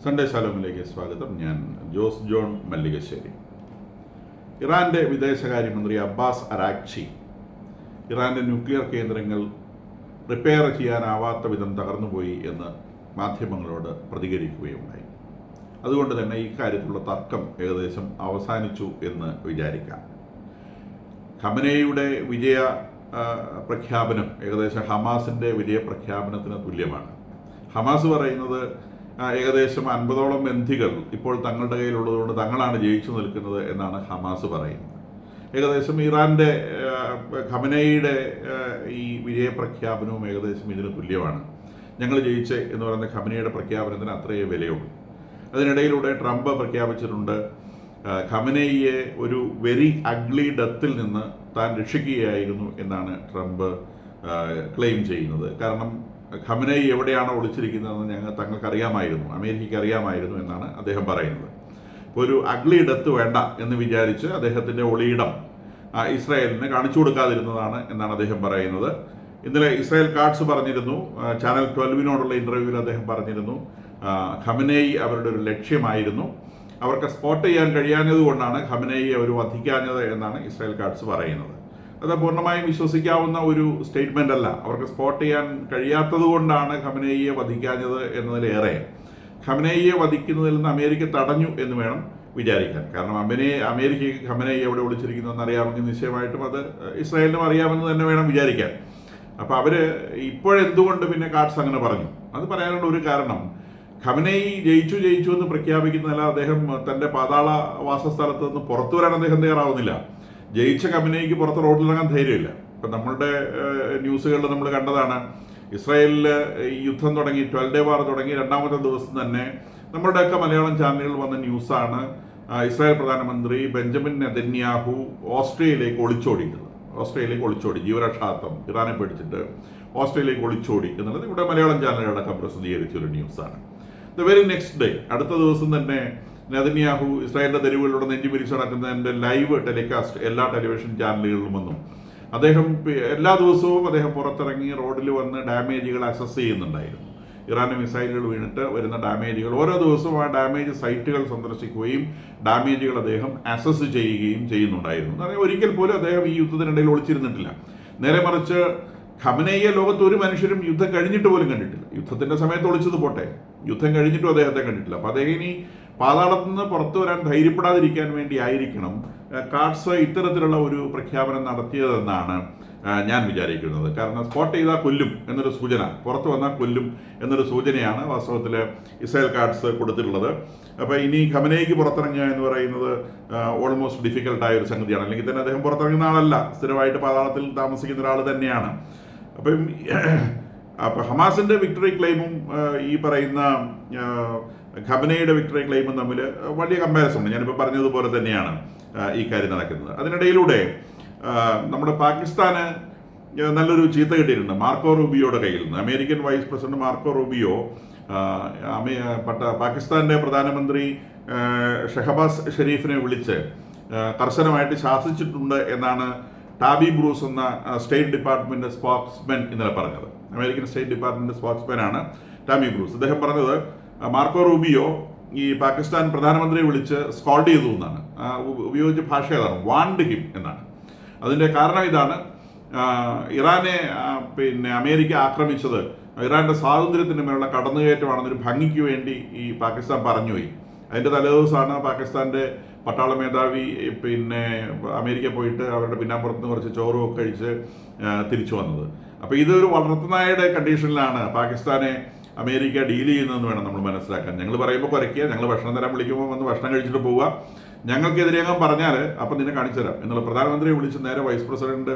Sunday ശാലോമിലേക്ക് സ്വാഗതം. ഞാൻ Jose John Mallikassery. ഇറാന്റെ വിദേശകാര്യമന്ത്രി അബ്ബാസ് അരാക്ചി ഇറാന്റെ ന്യൂക്ലിയർ കേന്ദ്രങ്ങൾ റിപ്പയർ ചെയ്യാനാവാത്ത വിധം തകർന്നുപോയി എന്ന് മാധ്യമങ്ങളോട് പ്രതികരിക്കുകയുണ്ടായി. അതുകൊണ്ട് തന്നെ ഇക്കാര്യത്തിലുള്ള തർക്കം ഏകദേശം അവസാനിച്ചു എന്ന് വിചാരിക്കാം. ഖമനേയുടെ വിജയ പ്രഖ്യാപനം ഏകദേശം ഹമാസിൻ്റെ വിജയപ്രഖ്യാപനത്തിന് തുല്യമാണ്. ഹമാസ് പറയുന്നത് ഏകദേശം 50ഓളം ബന്ധികൾ ഇപ്പോൾ തങ്ങളുടെ കയ്യിലുള്ളതുകൊണ്ട് തങ്ങളാണ് ജയിച്ചു നിൽക്കുന്നത് എന്നാണ് ഹമാസ് പറയുന്നത്. ഏകദേശം ഇറാന്റെ ഖമനേയുടെ ഈ വിജയപ്രഖ്യാപനവും ഏകദേശം ഇതിന് തുല്യമാണ്. ഞങ്ങൾ ജയിച്ചേ എന്ന് പറയുന്ന ഖമനേയുടെ പ്രഖ്യാപനത്തിന് അത്രയേ വിലയുള്ളൂ. അതിനിടയിലൂടെ ട്രംപ് പ്രഖ്യാപിച്ചിട്ടുണ്ട് ഖമനേയെ ഒരു വെരി അഗ്ലി ഡെത്തിൽ നിന്ന് താൻ രക്ഷിക്കുകയായിരുന്നു എന്നാണ് ട്രംപ് ക്ലെയിം ചെയ്യുന്നത്. കാരണം ഖമനേയി എവിടെയാണോ ഒളിച്ചിരിക്കുന്നതെന്ന് തങ്ങൾക്കറിയാമായിരുന്നു, അമേരിക്കയ്ക്ക് അറിയാമായിരുന്നു എന്നാണ് അദ്ദേഹം പറയുന്നത്. ഒരു അഗ്ലി ഡെത്ത് വേണ്ട എന്ന് വിചാരിച്ച് അദ്ദേഹത്തിൻ്റെ ഒളിയിടം ഇസ്രായേലിന് കാണിച്ചു കൊടുക്കാതിരുന്നതാണ് എന്നാണ് അദ്ദേഹം പറയുന്നത്. ഇന്നലെ ഇസ്രായേൽ കാർഡ്സ് പറഞ്ഞിരുന്നു, ചാനൽ 12നോടുള്ള ഇൻ്റർവ്യൂവിൽ അദ്ദേഹം പറഞ്ഞിരുന്നു ഖമനേയി അവരുടെ ഒരു ലക്ഷ്യമായിരുന്നു, അവർക്ക് സ്പോട്ട് ചെയ്യാൻ കഴിയാഞ്ഞതുകൊണ്ടാണ് ഖമനേയി അവർ വധിക്കാഞ്ഞത് എന്നാണ് ഇസ്രായേൽ കാർഡ്സ് പറയുന്നത്. അത് പൂർണ്ണമായും വിശ്വസിക്കാവുന്ന ഒരു സ്റ്റേറ്റ്മെൻ്റ് അല്ല. അവർക്ക് സ്പോട്ട് ചെയ്യാൻ കഴിയാത്തത് കൊണ്ടാണ് ഖമനേയിയെ വധിക്കാഞ്ഞത് എന്നതിലേറെ ഖമനേയിയെ വധിക്കുന്നതിൽ നിന്ന് അമേരിക്ക തടഞ്ഞു എന്ന് വേണം വിചാരിക്കാൻ. കാരണം അമേരിക്കയ്ക്ക് ഖമനേയി എവിടെ ഒളിച്ചിരിക്കുന്നതെന്ന് അറിയാമെങ്കിൽ നിശ്ചയമായിട്ടും അത് ഇസ്രായേലിനും അറിയാമെന്ന് തന്നെ വേണം വിചാരിക്കാൻ. അപ്പോൾ അവർ ഇപ്പോഴെന്തുകൊണ്ട് പിന്നെ കാർഡ്സ് അങ്ങനെ പറഞ്ഞു? അത് പറയാനുള്ള ഒരു കാരണം, ഖമനേയി ജയിച്ചു എന്ന് പ്രഖ്യാപിക്കുന്നതല്ല, അദ്ദേഹം തൻ്റെ പാതാള വാസസ്ഥലത്ത് നിന്ന് പുറത്തു വരാൻ അദ്ദേഹം തയ്യാറാവുന്നില്ല. ജയിച്ച ഖമനേയിക്ക് പുറത്ത് റോഡിലിറങ്ങാൻ ധൈര്യമില്ല. ഇപ്പം നമ്മളുടെ ന്യൂസുകളിൽ നമ്മൾ കണ്ടതാണ്, ഇസ്രായേലിൽ ഈ യുദ്ധം തുടങ്ങി 12 ഡേ വാർ തുടങ്ങി 2ാമത്തെ ദിവസം തന്നെ നമ്മളുടെയൊക്കെ മലയാളം ചാനലുകളിൽ വന്ന ന്യൂസാണ് ഇസ്രായേൽ പ്രധാനമന്ത്രി ബെഞ്ചമിൻ നെതന്യാഹു ഓസ്ട്രിയയിലേക്ക് ഒളിച്ചോടി ജീവരക്ഷാർത്ഥം ഇറാനെ പേടിച്ചിട്ട് ഓസ്ട്രേലിയയിലേക്ക് ഒളിച്ചോടി എന്നുള്ളത് ഇവിടെ മലയാളം ചാനലുകളടക്കം പ്രസിദ്ധീകരിച്ചൊരു ന്യൂസാണ്. ദ വെരി നെക്സ്റ്റ് ഡേ, അടുത്ത ദിവസം തന്നെ നെതന്യാഹു ഇസ്രായേലിന്റെ തെരുവുകളിലൂടെ നെഞ്ചി പിരിച്ചു നടക്കുന്നതിൻ്റെ ലൈവ് ടെലികാസ്റ്റ് എല്ലാ ടെലിവിഷൻ ചാനലുകളിലും വന്നു. അദ്ദേഹം എല്ലാ ദിവസവും അദ്ദേഹം പുറത്തിറങ്ങി റോഡിൽ വന്ന് ഡാമേജുകൾ അസസ് ചെയ്യുന്നുണ്ടായിരുന്നു. ഇറാന്റെ മിസൈലുകൾ വീണിട്ട് വരുന്ന ഡാമേജുകൾ ഓരോ ദിവസവും ആ ഡാമേജ് സൈറ്റുകൾ സന്ദർശിക്കുകയും ഡാമേജുകൾ അദ്ദേഹം അസസ് ചെയ്യുകയും ചെയ്യുന്നുണ്ടായിരുന്നു. അതായത് ഒരിക്കൽ പോലും അദ്ദേഹം ഈ യുദ്ധത്തിനിടയിൽ ഒളിച്ചിരുന്നിട്ടില്ല. നേരെ മറിച്ച് ഖമനേയെ ലോകത്ത് ഒരു മനുഷ്യരും യുദ്ധം കഴിഞ്ഞിട്ട് പോലും കണ്ടിട്ടില്ല. യുദ്ധത്തിന്റെ സമയത്ത് ഒളിച്ചത് പോട്ടെ, യുദ്ധം കഴിഞ്ഞിട്ടും അദ്ദേഹത്തെ കണ്ടിട്ടില്ല. അപ്പോൾ അദ്ദേഹം ഇനി പാതാളത്തിൽ നിന്ന് പുറത്തു വരാൻ ധൈര്യപ്പെടാതിരിക്കാൻ വേണ്ടി ആയിരിക്കണം കാർഡ്സ് ഇത്തരത്തിലുള്ള ഒരു പ്രഖ്യാപനം നടത്തിയതെന്നാണ് ഞാൻ വിചാരിക്കുന്നത്. കാരണം സ്പോട്ട് ചെയ്താൽ കൊല്ലും എന്നൊരു സൂചന, പുറത്തു വന്നാൽ കൊല്ലും എന്നൊരു സൂചനയാണ് വാസ്തവത്തിൽ ഇസ്രായേൽ കാർഡ്സ് കൊടുത്തിട്ടുള്ളത്. അപ്പോൾ ഇനി ഖമനേയിക്ക് പുറത്തിറങ്ങുക എന്ന് പറയുന്നത് ഓൾമോസ്റ്റ് ഡിഫിക്കൽട്ടായ ഒരു സംഗതിയാണ്. അല്ലെങ്കിൽ തന്നെ അദ്ദേഹം പുറത്തിറങ്ങുന്ന ആളല്ല, സ്ഥിരമായിട്ട് പാതാളത്തിൽ താമസിക്കുന്ന ഒരാൾ തന്നെയാണ്. അപ്പം ഹമാസിന്റെ വിക്ടറി ക്ലെയിമും ഈ പറയുന്ന ഖമനേയുടെ വിക്ടറി ക്ലെയിമും തമ്മിൽ വലിയ കമ്പാരിസൺ ഉണ്ട്. ഞാനിപ്പോൾ പറഞ്ഞതുപോലെ തന്നെയാണ് ഈ കാര്യം നടക്കുന്നത്. അതിനിടയിലൂടെ നമ്മുടെ പാകിസ്ഥാന് നല്ലൊരു ചീത്ത കിട്ടിയിട്ടുണ്ട് മാർക്കോ റൂബിയോയുടെ കയ്യിൽ നിന്ന്. American vice president Marco Rubio പാകിസ്ഥാന്റെ പ്രധാനമന്ത്രി ഷഹബാസ് ഷെരീഫിനെ വിളിച്ച് കർശനമായിട്ട് ശാസിച്ചിട്ടുണ്ട് എന്നാണ് ടാബി ബ്രൂസ് എന്ന സ്റ്റേറ്റ് ഡിപ്പാർട്ട്മെന്റ് സ്പോക്സ്മാൻ ഇന്നലെ പറഞ്ഞത്. അമേരിക്കൻ സ്റ്റേറ്റ് ഡിപ്പാർട്ട്മെന്റ് സ്പോക്സ്മാനാണ് ടാബി ബ്രൂസ്. അദ്ദേഹം പറഞ്ഞത് മാർക്കോ റൂബിയോ ഈ പാകിസ്ഥാൻ പ്രധാനമന്ത്രിയെ വിളിച്ച് സ്കോൾഡ് ചെയ്തു എന്നാണ്. ഉപയോഗിച്ച ഭാഷ ഏതാണ്? വാണ്ട് ഹിം എന്നാണ്. അതിൻ്റെ കാരണം ഇതാണ്, ഇറാനെ അമേരിക്ക ആക്രമിച്ചത് ഇറാന്റെ സ്വാതന്ത്ര്യത്തിന് മേലുള്ള കടന്നുകയറ്റമാണെന്നൊരു ഭംഗിക്ക് വേണ്ടി ഈ പാകിസ്ഥാൻ പറഞ്ഞുപോയി. അതിൻ്റെ തലേദിവസമാണ് പാകിസ്ഥാന്റെ പട്ടാള മേധാവി അമേരിക്ക പോയിട്ട് അവരുടെ പിന്നാമ്പുറത്ത് കുറച്ച് ചോറും ഒക്കെ കഴിച്ച് തിരിച്ചു വന്നത്. അപ്പോൾ ഇതൊരു വളർത്തുനായുടെ കണ്ടീഷനിലാണ് പാകിസ്ഥാനെ അമേരിക്ക ഡീൽ ചെയ്യുന്നതെന്ന് വേണം നമ്മൾ മനസ്സിലാക്കാൻ. ഞങ്ങൾ പറയുമ്പോൾ കുറയ്ക്കുക, ഞങ്ങൾ ഭക്ഷണം തരാൻ വിളിക്കുമ്പോൾ വന്ന് ഭക്ഷണം കഴിച്ചിട്ട് പോവുക, ഞങ്ങൾക്കെതിരെയാകാൻ പറഞ്ഞാൽ അപ്പം നിന്നെ കാണിച്ചു തരാം എന്നുള്ള പ്രധാനമന്ത്രിയെ വിളിച്ച് നേരെ വൈസ് പ്രസിഡന്റ്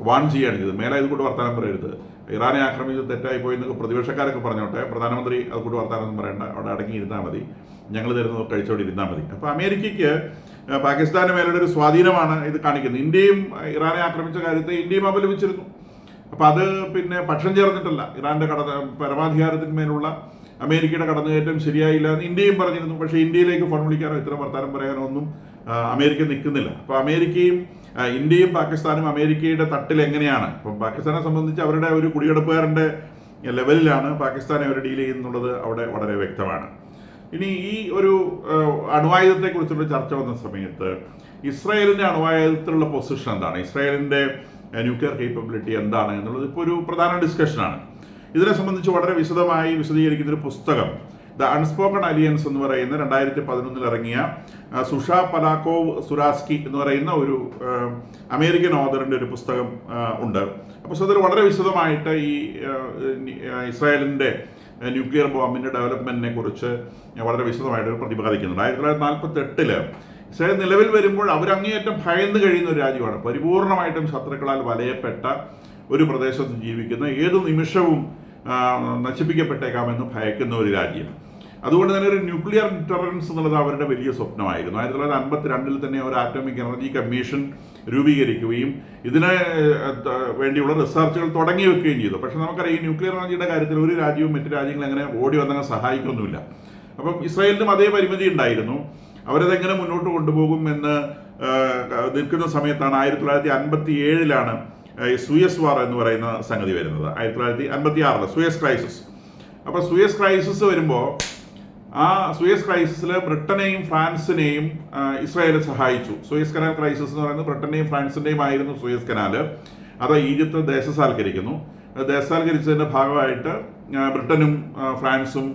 വാൺ ചെയ്യുകയാണ് ചെയ്തത്. മേലെ ഇതുകൊണ്ട് വർത്താനം പറയരുത്, ഇറാനെ ആക്രമിച്ച് തെറ്റായി പോയി എന്നൊക്കെ പ്രതിപക്ഷക്കാരൊക്കെ പറഞ്ഞോട്ടെ, പ്രധാനമന്ത്രി അതുകൊണ്ട് വർത്താനൊന്നും പറയണ്ട, അവിടെ അടങ്ങിയിരുന്നാൽ മതി, ഞങ്ങൾ തരുന്നത് കഴിച്ചോടെ ഇരുന്നാൽ മതി. അപ്പോൾ അമേരിക്കയ്ക്ക് പാകിസ്ഥാന് മേലുള്ള ഒരു സ്വാധീനമാണ് ഇത് കാണിക്കുന്നത്. ഇന്ത്യയും ഇറാനെ ആക്രമിച്ച കാര്യത്തെ ഇന്ത്യയും അപലപിച്ചിരുന്നു. അപ്പം അത് പക്ഷം ചേർന്നിട്ടല്ല, ഇറാന്റെ പരമാധികാരത്തിന്മേലുള്ള അമേരിക്കയുടെ കടന്നുകയറ്റം ശരിയായില്ല എന്ന് ഇന്ത്യയും പറഞ്ഞിരുന്നു. പക്ഷേ ഇന്ത്യയിലേക്ക് ഫോൺ വിളിക്കാനോ ഇത്തരം വർത്താനം പറയാനോ ഒന്നും അമേരിക്ക നിൽക്കുന്നില്ല. അപ്പോൾ അമേരിക്കയും ഇന്ത്യയും പാകിസ്ഥാനും അമേരിക്കയുടെ തട്ടിൽ എങ്ങനെയാണ്, ഇപ്പം പാകിസ്ഥാനെ സംബന്ധിച്ച് അവരുടെ ഒരു കുടിയെടുപ്പുകാരൻ്റെ ലെവലിലാണ് പാകിസ്ഥാനെ അവർ ഡീൽ ചെയ്യുന്നുള്ളത് അവിടെ വളരെ വ്യക്തമാണ്. ഇനി ഈ ഒരു അണുവായുധത്തെക്കുറിച്ചുള്ള ചർച്ച വന്ന സമയത്ത് ഇസ്രായേലിൻ്റെ അണുവായുധത്തിലുള്ള പൊസിഷൻ എന്താണ്, ഇസ്രായേലിൻ്റെ ന്യൂക്ലിയർ കേപ്പബിലിറ്റി എന്താണ് എന്നുള്ളത് ഇപ്പോൾ ഒരു പ്രധാന ഡിസ്കഷനാണ്. ഇതിനെ സംബന്ധിച്ച് വളരെ വിശദമായി വിശദീകരിക്കുന്ന ഒരു പുസ്തകം ദ അൺസ്പോക്കൺ അലിയൻസ് എന്ന് പറയുന്ന 2011 ഇറങ്ങിയ സുഷാ പലാക്കോവ് സുരാസ്കി എന്ന് പറയുന്ന ഒരു അമേരിക്കൻ ഓതറിൻ്റെ ഒരു പുസ്തകം ഉണ്ട്. ആ പുസ്തകത്തിൽ വളരെ വിശദമായിട്ട് ഈ ഇസ്രായേലിൻ്റെ ന്യൂക്ലിയർ ബോംബിൻ്റെ ഡെവലപ്മെൻറ്റിനെ കുറിച്ച് വളരെ വിശദമായിട്ട് പ്രതിപാദിക്കുന്നുണ്ട്. 1948 ഇസ്രായേൽ നിലവിൽ വരുമ്പോൾ അവരങ്ങേയറ്റം ഭയന്ന് കഴിയുന്ന ഒരു രാജ്യമാണ്. പരിപൂർണമായിട്ടും ശത്രുക്കളാൽ വലയപ്പെട്ട ഒരു പ്രദേശത്ത് ജീവിക്കുന്ന, ഏതു നിമിഷവും നശിപ്പിക്കപ്പെട്ടേക്കാമെന്ന് ഭയക്കുന്ന ഒരു രാജ്യം. അതുകൊണ്ട് തന്നെ ഒരു ന്യൂക്ലിയർ ഡിറ്ററൻസ് എന്നുള്ളത് അവരുടെ വലിയ സ്വപ്നമായിരുന്നു. 1952 തന്നെ ഒരു ആറ്റോമിക് എനർജി കമ്മീഷൻ രൂപീകരിക്കുകയും ഇതിന് വേണ്ടിയുള്ള റിസർച്ചുകൾ തുടങ്ങി വെക്കുകയും ചെയ്തു. പക്ഷെ നമുക്കറിയാം, ഈ ന്യൂക്ലിയർ എനർജിയുടെ കാര്യത്തിൽ ഒരു രാജ്യവും മറ്റു രാജ്യങ്ങളും അങ്ങനെ ഓടി വന്നങ്ങനെ സഹായിക്കൊന്നുമില്ല. അപ്പം ഇസ്രായേലിനും അതേ പരിമിതി ഉണ്ടായിരുന്നു. അവരതെങ്ങനെ മുന്നോട്ട് കൊണ്ടുപോകും എന്ന് നിൽക്കുന്ന സമയത്താണ് 1957 സൂയസ് വാർ എന്ന് പറയുന്ന സംഗതി വരുന്നത്. 1956 സൂയസ് ക്രൈസിസ്. അപ്പോൾ സൂയസ് ക്രൈസിസ് വരുമ്പോൾ ആ സൂയസ് ക്രൈസിസിൽ ബ്രിട്ടനെയും ഫ്രാൻസിനെയും ഇസ്രായേൽ സഹായിച്ചു. സൂയസ് കനാൽ ക്രൈസിസ് എന്ന് പറയുന്നത് ബ്രിട്ടനെയും ഫ്രാൻസിൻ്റെയും ആയിരുന്നു സൂയസ് കനാൽ. അത് ഈജിപ്ത് ദേശസാൽക്കരിക്കുന്നു. ദേശസാൽക്കരിച്ചതിൻ്റെ ഭാഗമായിട്ട് ബ്രിട്ടനും ഫ്രാൻസും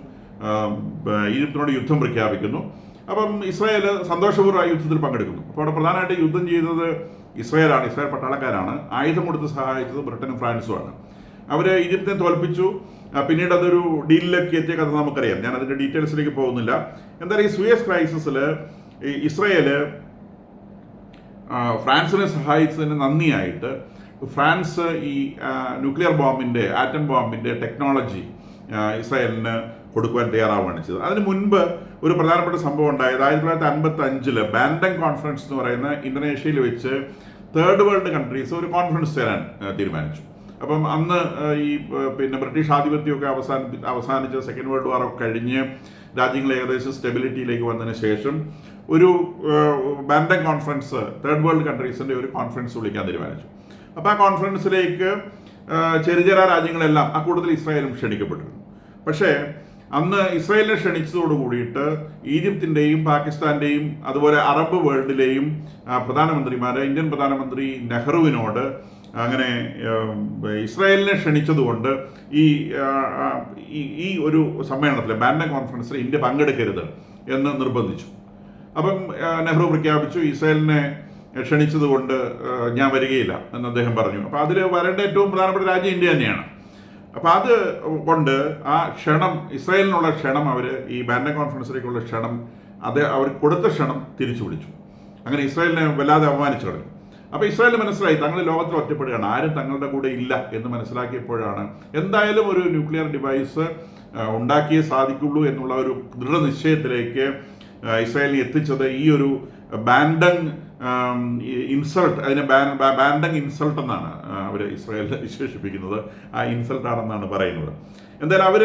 ഈജിപ്തിനോട് യുദ്ധം പ്രഖ്യാപിക്കുന്നു. അപ്പം ഇസ്രായേൽ സന്തോഷപൂർവ്വം ആ യുദ്ധത്തിൽ പങ്കെടുക്കുന്നു. അപ്പോൾ അവിടെ പ്രധാനമായിട്ട് യുദ്ധം ചെയ്തത് ഇസ്രായേലാണ്, ഇസ്രായേൽ പട്ടാളക്കാരാണ്. ആയുധം കൊടുത്ത് സഹായിച്ചത് ബ്രിട്ടനും ഫ്രാൻസുമാണ്. അവർ ഈജിപ്തിനെ തോൽപ്പിച്ചു. പിന്നീട് അതൊരു ഡീലിലേക്ക് എത്തിയ കഥ നമുക്കറിയാം. ഞാൻ അതിൻ്റെ ഡീറ്റെയിൽസിലേക്ക് പോകുന്നില്ല. എന്തായാലും ഈ സൂയസ് ക്രൈസിസിൽ ഇസ്രായേൽ ഫ്രാൻസിനെ സഹായിച്ചതിന് നന്ദിയായിട്ട് ഫ്രാൻസ് ഈ ന്യൂക്ലിയർ ബോംബിൻ്റെ, ആറ്റം ബോംബിൻ്റെ ടെക്നോളജി ഇസ്രായേലിന് കൊടുക്കുവാൻ തയ്യാറാവുകയാണ് ചെയ്തത്. അതിന് മുൻപ് ഒരു പ്രധാനപ്പെട്ട സംഭവം ഉണ്ടായത് 1955 ബാൻഡങ് കോൺഫറൻസ് എന്ന് പറയുന്ന ഇന്തോനേഷ്യയിൽ വെച്ച് തേർഡ് വേൾഡ് കൺട്രീസ് ഒരു കോൺഫറൻസ് ചേരാൻ തീരുമാനിച്ചു. അപ്പം അന്ന് ഈ ബ്രിട്ടീഷ് ആധിപത്യമൊക്കെ അവസാനിച്ച് സെക്കൻഡ് വേൾഡ് വാർ ഒക്കെ കഴിഞ്ഞ് രാജ്യങ്ങൾ ഏകദേശം സ്റ്റെബിലിറ്റിയിലേക്ക് വന്നതിന് ശേഷം ഒരു ബാൻഡങ് കോൺഫറൻസ്, തേർഡ് വേൾഡ് കൺട്രീസിൻ്റെ ഒരു കോൺഫറൻസ് വിളിക്കാൻ തീരുമാനിച്ചു. അപ്പോൾ ആ കോൺഫറൻസിലേക്ക് ചെറുചെറ രാജ്യങ്ങളെല്ലാം, ആ കൂട്ടത്തിൽ ഇസ്രായേലും ക്ഷണിക്കപ്പെട്ടിരുന്നു. പക്ഷേ അന്ന് ഇസ്രായേലിനെ ക്ഷണിച്ചതോട് കൂടിയിട്ട് ഈജിപ്തിൻ്റെയും പാകിസ്ഥാൻ്റെയും അതുപോലെ അറബ് വേൾഡിലെയും പ്രധാനമന്ത്രിമാർ ഇന്ത്യൻ പ്രധാനമന്ത്രി നെഹ്റുവിനോട് അങ്ങനെ ഇസ്രായേലിനെ ക്ഷണിച്ചതുകൊണ്ട് ഈ ഒരു സമ്മേളനത്തിൽ, ബാൻഡങ് കോൺഫറൻസിൽ ഇന്ത്യ പങ്കെടുക്കരുത് എന്ന് നിർബന്ധിച്ചു. അപ്പം നെഹ്റു പ്രഖ്യാപിച്ചു, ഇസ്രായേലിനെ ക്ഷണിച്ചതുകൊണ്ട് ഞാൻ വരികയില്ല എന്ന് അദ്ദേഹം പറഞ്ഞു. അപ്പോൾ അതിൽ വരേണ്ട ഏറ്റവും പ്രധാനപ്പെട്ട രാജ്യം ഇന്ത്യ തന്നെയാണ്. അപ്പോൾ അത് കൊണ്ട് ആ ക്ഷണം, ഇസ്രായേലിനുള്ള ക്ഷണം, അവർ ഈ ബാൻഡങ് കോൺഫറൻസിലേക്കുള്ള ക്ഷണം, അവർ കൊടുത്ത ക്ഷണം തിരിച്ചു വിളിച്ചു. അങ്ങനെ ഇസ്രായേലിനെ വല്ലാതെ അപമാനിച്ചു കളഞ്ഞു. അപ്പോൾ ഇസ്രായേലിന് മനസ്സിലായി തങ്ങൾ ലോകത്തിൽ ഒറ്റപ്പെടുകയാണ്, ആരും തങ്ങളുടെ കൂടെ ഇല്ല എന്ന് മനസ്സിലാക്കിയപ്പോഴാണ് എന്തായാലും ഒരു ന്യൂക്ലിയർ ഡിവൈസ് ഉണ്ടാക്കിയേ സാധിക്കുള്ളൂ എന്നുള്ള ഒരു ദൃഢനിശ്ചയത്തിലേക്ക് ഇസ്രായേലിനെ എത്തിച്ചത് ഈ ഒരു ബാൻഡങ് ഇൻസൾട്ട്, അതിനെ ബാൻഡങ് ഇൻസൾട്ട് എന്നാണ് അവർ ഇസ്രായേലിനെ വിശേഷിപ്പിക്കുന്നത്. ആ ഇൻസൾട്ടാണെന്നാണ് പറയുന്നത്. എന്തായാലും അവർ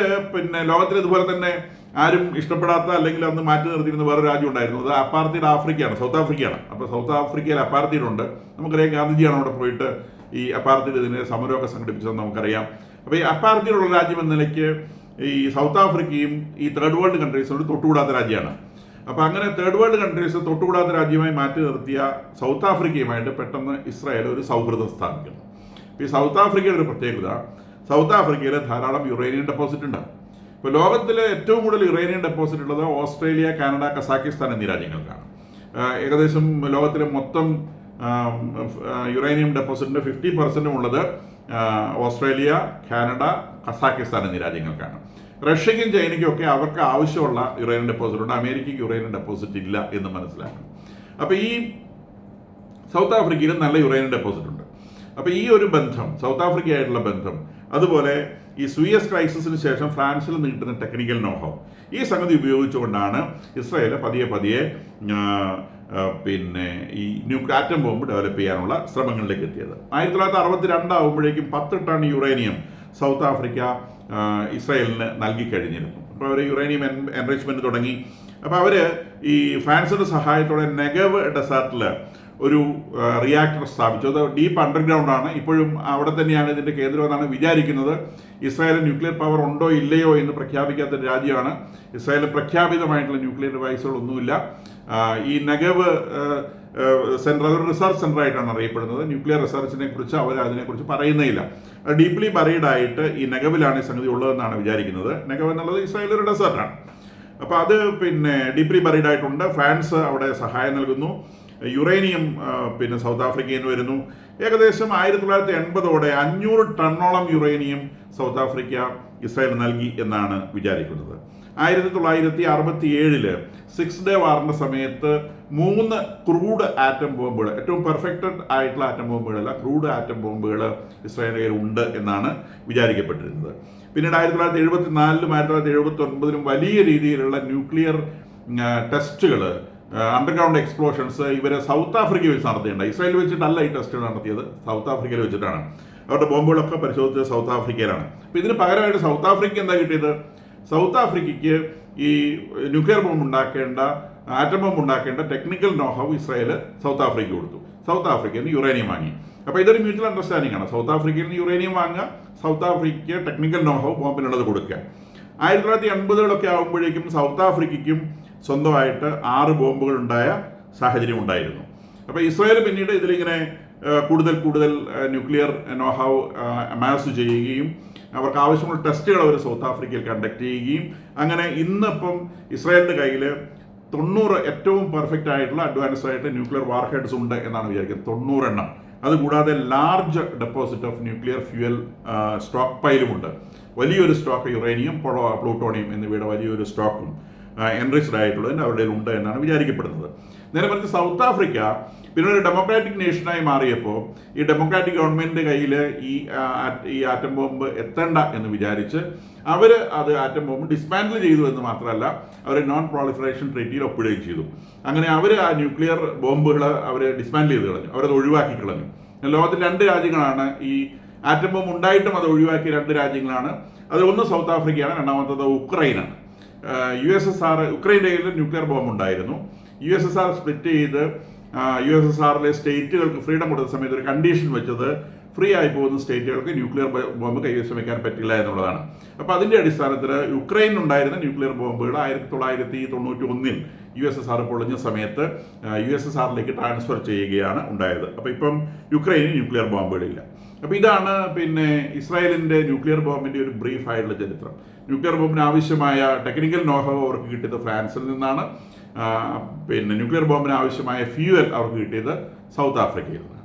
ലോകത്തിൽ ഇതുപോലെ തന്നെ ആരും ഇഷ്ടപ്പെടാത്ത, അല്ലെങ്കിൽ അന്ന് മാറ്റി നിർത്തിയിരുന്ന വേറൊരു രാജ്യം ഉണ്ടായിരുന്നു. അത് അപ്പാർത്തൈഡ് ആഫ്രിക്കയാണ്, സൗത്ത് ആഫ്രിക്കയാണ്. അപ്പോൾ സൗത്ത് ആഫ്രിക്കയിൽ അപ്പാർത്തൈഡ് ഉണ്ട്. നമുക്കറിയാം, ഗാന്ധിജിയാണ് അവിടെ പോയിട്ട് ഈ അപ്പാർത്തൈഡ് ഇതിനെ സമരമൊക്കെ സംഘടിപ്പിച്ചതെന്ന് നമുക്കറിയാം. അപ്പോൾ ഈ അപ്പാർത്തൈഡുള്ള രാജ്യം എന്ന നിലയ്ക്ക് ഈ സൗത്ത് ആഫ്രിക്കയും ഈ തേർഡ് വേൾഡ് കൺട്രീസിനോട് തൊട്ടുകൂടാത്ത രാജ്യമാണ്. അപ്പോൾ അങ്ങനെ തേർഡ് വേൾഡ് കൺട്രീസ് തൊട്ടുകൂടാത്ത രാജ്യമായി മാറ്റി നിർത്തിയ സൗത്ത് ആഫ്രിക്കയുമായിട്ട് പെട്ടെന്ന് ഇസ്രായേൽ ഒരു സൗഹൃദം സ്ഥാപിക്കുന്നു. ഈ സൗത്ത് ആഫ്രിക്കയുടെ ഒരു പ്രത്യേകത, സൗത്ത് ആഫ്രിക്കയിൽ ധാരാളം യുറേനിയം ഡെപ്പോസിറ്റ് ഉണ്ട്. ഇപ്പോൾ ലോകത്തിലെ ഏറ്റവും കൂടുതൽ യുറേനിയം ഡെപ്പോസിറ്റ് ഉള്ളത് ഓസ്ട്രേലിയ, കാനഡ, കസാക്കിസ്ഥാൻ എന്നീ രാജ്യങ്ങൾക്കാണ്. ഏകദേശം ലോകത്തിലെ മൊത്തം യുറേനിയം ഡെപ്പോസിറ്റിൻ്റെ 50% ഉള്ളത് ഓസ്ട്രേലിയ, കാനഡ, കസാക്കിസ്ഥാൻ എന്നീ രാജ്യങ്ങൾക്കാണ്. റഷ്യയ്ക്കും ചൈനയ്ക്കും ഒക്കെ അവർക്ക് ആവശ്യമുള്ള യുറേനിയം ഡെപ്പോസിറ്റ് ഉണ്ട്. അമേരിക്കയ്ക്ക് യുറേനിയം ഡെപ്പോസിറ്റ് ഇല്ല എന്ന് മനസ്സിലാക്കണം. അപ്പോൾ ഈ സൗത്ത് ആഫ്രിക്കയിൽ നല്ല യുറേനിയം ഡെപ്പോസിറ്റ് ഉണ്ട്. അപ്പോൾ ഈ ഒരു ബന്ധം, സൗത്ത് ആഫ്രിക്കയായിട്ടുള്ള ബന്ധം, അതുപോലെ ഈ സൂയസ് ക്രൈസിസിന് ശേഷം ഫ്രാൻസിൽ നീട്ടുന്ന ടെക്നിക്കൽ നോഹോ, ഈ സംഗതി ഉപയോഗിച്ചുകൊണ്ടാണ് ഇസ്രായേൽ പതിയെ ഈ ആറ്റം ബോംബ് ഡെവലപ്പ് ചെയ്യാനുള്ള ശ്രമങ്ങളിലേക്ക് എത്തിയത്. 1962 ആകുമ്പോഴേക്കും 10 ടൺ യുറേനിയം സൗത്ത് ആഫ്രിക്ക ഇസ്രായേലിന് നൽകി കഴിഞ്ഞിരുന്നു. അപ്പോൾ അവർ യുറേനിയം എൻറിച്ച്മെൻറ്റ് തുടങ്ങി. അപ്പോൾ അവർ ഈ ഫ്രാൻസിൻ്റെ സഹായത്തോടെ നെഗവ് ഡെസേർട്ടിൽ ഒരു റിയാക്ടർ സ്ഥാപിച്ചു. അത് ഡീപ്പ് അണ്ടർഗ്രൗണ്ട് ആണ്, ഇപ്പോഴും അവിടെ തന്നെയാണ് ഇതിൻ്റെ കേന്ദ്രം എന്നാണ് വിചാരിക്കുന്നത്. ഇസ്രായേൽ ന്യൂക്ലിയർ പവർ ഉണ്ടോ ഇല്ലയോ എന്ന് പ്രഖ്യാപിക്കാത്ത ഒരു രാജ്യമാണ്. ഇസ്രായേൽ പ്രഖ്യാപിതമായിട്ടുള്ള ന്യൂക്ലിയർ ഡിവൈസുകളൊന്നുമില്ല. ഈ നെഗവ് സെൻറ്റർ അതൊരു റിസർച്ച് സെൻ്റർ ആയിട്ടാണ് അറിയപ്പെടുന്നത്. ന്യൂക്ലിയർ റിസർച്ചിനെ കുറിച്ച് അവർ അതിനെക്കുറിച്ച് പറയുന്നേയില്ല. ഡീപ്ലി ബറീഡ് ആയിട്ട് ഈ നെഗവിലാണ് ഈ സംഗതി ഉള്ളതെന്നാണ് വിചാരിക്കുന്നത്. നെഗവ് എന്നുള്ളത് ഇസ്രായേൽ ഒരു ഡെസേർട്ടാണ്. അപ്പോൾ അത് ഡീപ്ലി ബറീഡ് ആയിട്ടുണ്ട്. ഫ്രാൻസ് അവിടെ സഹായം നൽകുന്നു. യുറേനിയം സൗത്ത് ആഫ്രിക്കയിൽ നിന്ന് വരുന്നു. ഏകദേശം 1980ഓടെ 500 ടണ്ണോളം യുറേനിയം സൗത്ത് ആഫ്രിക്ക ഇസ്രായേൽ നൽകി എന്നാണ് വിചാരിക്കുന്നത്. 1967 6 ഡേ വാറിന്റെ സമയത്ത് 3 ക്രൂഡ് ആറ്റം ബോംബുകൾ, ഏറ്റവും പെർഫെക്റ്റഡ് ആയിട്ടുള്ള ആറ്റം ബോംബുകളല്ല, ക്രൂഡ് ആറ്റം ബോംബുകൾ ഇസ്രായേലിൽ ഉണ്ട് എന്നാണ് വിചാരിക്കപ്പെട്ടിരുന്നത്. പിന്നീട് 1974 1979 വലിയ രീതിയിലുള്ള ന്യൂക്ലിയർ ടെസ്റ്റുകൾ, അണ്ടർഗ്രൗണ്ട് എക്സ്പ്ലോഷൻസ് ഇവരെ സൗത്ത് ആഫ്രിക്കയിൽ വെച്ച് നടത്തിയിട്ടുണ്ട്. ഇസ്രായേൽ വെച്ചിട്ടല്ല ഈ ടെസ്റ്റുകൾ നടത്തിയത്, സൗത്ത് ആഫ്രിക്കയിൽ വെച്ചിട്ടാണ്. അവരുടെ ബോംബുകളൊക്കെ പരിശോധിച്ചത് സൗത്ത് ആഫ്രിക്കയിലാണ്. അപ്പോൾ ഇതിന് പകരമായിട്ട് സൗത്ത് ആഫ്രിക്ക എന്താ കിട്ടിയത്? സൗത്ത് ആഫ്രിക്കയ്ക്ക് ഈ ന്യൂക്ലിയർ ബോംബ് ഉണ്ടാക്കേണ്ട, ആറ്റം ബോംബ് ഉണ്ടാക്കേണ്ട technical know-how Israel south Africa കൊടുത്തു. സൗത്ത് ആഫ്രിക്കയിൽ നിന്ന് യുറേനിയം വാങ്ങി. അപ്പോൾ ഇതൊരു മ്യൂച്വൽ അണ്ടർസ്റ്റാൻഡിംഗ് ആണ്. സൗത്ത് ആഫ്രിക്കയിൽ നിന്ന് യുറേനിയം വാങ്ങുക, സൗത്ത് ആഫ്രിക്കയ്ക്ക് ടെക്നിക്കൽ നോഹൗ ബോംബിനുള്ളത് കൊടുക്കുക. 1980 ആകുമ്പോഴേക്കും സൗത്ത് ആഫ്രിക്കയ്ക്കും സ്വന്തമായിട്ട് 6 ബോംബുകൾ ഉണ്ടായ സാഹചര്യം ഉണ്ടായിരുന്നു. അപ്പോൾ ഇസ്രായേൽ പിന്നീട് ഇതിലിങ്ങനെ കൂടുതൽ ന്യൂക്ലിയർ നോഹൗ അമാസ് ചെയ്യുകയും അവർക്ക് ആവശ്യമുള്ള ടെസ്റ്റുകൾ അവർ സൗത്ത് ആഫ്രിക്കയിൽ കണ്ടക്ട് ചെയ്യുകയും അങ്ങനെ ഇന്നിപ്പം ഇസ്രായേലിൻ്റെ കയ്യിൽ 90 ഏറ്റവും പെർഫെക്റ്റ് ആയിട്ടുള്ള അഡ്വാൻസ്ഡ് ആയിട്ട് ന്യൂക്ലിയർ വാർ ഹെഡ്സ് ഉണ്ട് എന്നാണ് വിചാരിക്കുന്നത്. 90 എണ്ണം. അതുകൂടാതെ large deposit of nuclear fuel stock പൈലുമുണ്ട്. വലിയൊരു സ്റ്റോക്ക് യുറേനിയം, പ്ലൂട്ടോണിയം എന്നിവയുടെ വലിയൊരു സ്റ്റോക്കും എൻറിച്ച്ഡ് ആയിട്ടുള്ളതിന് അവരുടെ ഉണ്ട് എന്നാണ് വിചാരിക്കപ്പെടുന്നത്. നേരെ മറിച്ച് സൗത്ത് ആഫ്രിക്ക പിന്നെ ഒരു ഡെമോക്രാറ്റിക് നേഷനായി മാറിയപ്പോൾ ഈ ഡെമോക്രാറ്റിക് ഗവൺമെൻറ്റിൻ്റെ കയ്യിൽ ഈ ആറ്റം ബോംബ് എത്തണ്ട എന്ന് വിചാരിച്ച് അവർ അത് ആറ്റം ബോംബ് ഡിസ്മാൻഡിൽ ചെയ്തു എന്ന് മാത്രമല്ല, അവർ നോൺ പ്രോളിഫറേഷൻ ട്രീറ്റിയിൽ ഒപ്പിടുകയും ചെയ്തു. അങ്ങനെ അവർ ആ ന്യൂക്ലിയർ ബോംബുകൾ അവർ ഡിസ്മാൻഡിൽ ചെയ്ത് കളഞ്ഞു, അവരത് ഒഴിവാക്കി കളഞ്ഞു. ലോകത്തിൽ 2 രാജ്യങ്ങളാണ് ഈ ആറ്റം ബോംബ് ഉണ്ടായിട്ടും അത് ഒഴിവാക്കിയ 2 രാജ്യങ്ങളാണ്. അത് ഒന്ന് സൗത്ത് ആഫ്രിക്കയാണ്, രണ്ടാമത്തത് ഉക്രൈനാണ്. USSR, ഉക്രൈൻ്റെ കയ്യിൽ ന്യൂക്ലിയർ ബോംബ് ഉണ്ടായിരുന്നു. USSR സ്പ്ലിറ്റ് ചെയ്ത് USSRലെ സ്റ്റേറ്റുകൾക്ക് ഫ്രീഡം കൊടുത്ത സമയത്ത് ഒരു കണ്ടീഷൻ വെച്ചത് ഫ്രീ ആയി പോകുന്ന സ്റ്റേറ്റുകൾക്ക് ന്യൂക്ലിയർ ബോംബ് കൈവശം വയ്ക്കാൻ പറ്റില്ല എന്നുള്ളതാണ്. അപ്പോൾ അതിൻ്റെ അടിസ്ഥാനത്തിൽ യുക്രൈനുണ്ടായിരുന്ന ന്യൂക്ലിയർ ബോംബുകൾ 1991 USSR പൊളിഞ്ഞ സമയത്ത് USSRലേക്ക് ട്രാൻസ്ഫർ ചെയ്യുകയാണ് ഉണ്ടായത്. അപ്പോൾ ഇപ്പം യുക്രൈനിൽ ന്യൂക്ലിയർ ബോംബുകളില്ല. അപ്പോൾ ഇതാണ് ഇസ്രായേലിൻ്റെ ന്യൂക്ലിയർ ബോംബിൻ്റെ ഒരു ബ്രീഫ് ആയിട്ടുള്ള ചരിത്രം. ന്യൂക്ലിയർ ബോംബിന് ആവശ്യമായ ടെക്നിക്കൽ നോഹൗ അവർക്ക് കിട്ടിയത് ഫ്രാൻസിൽ നിന്നാണ്. ന്യൂക്ലിയർ ബോംബിന് ആവശ്യമായ ഫ്യൂവൽ അവർക്ക് കിട്ടിയത് സൗത്ത് ആഫ്രിക്കയിൽ നിന്ന്.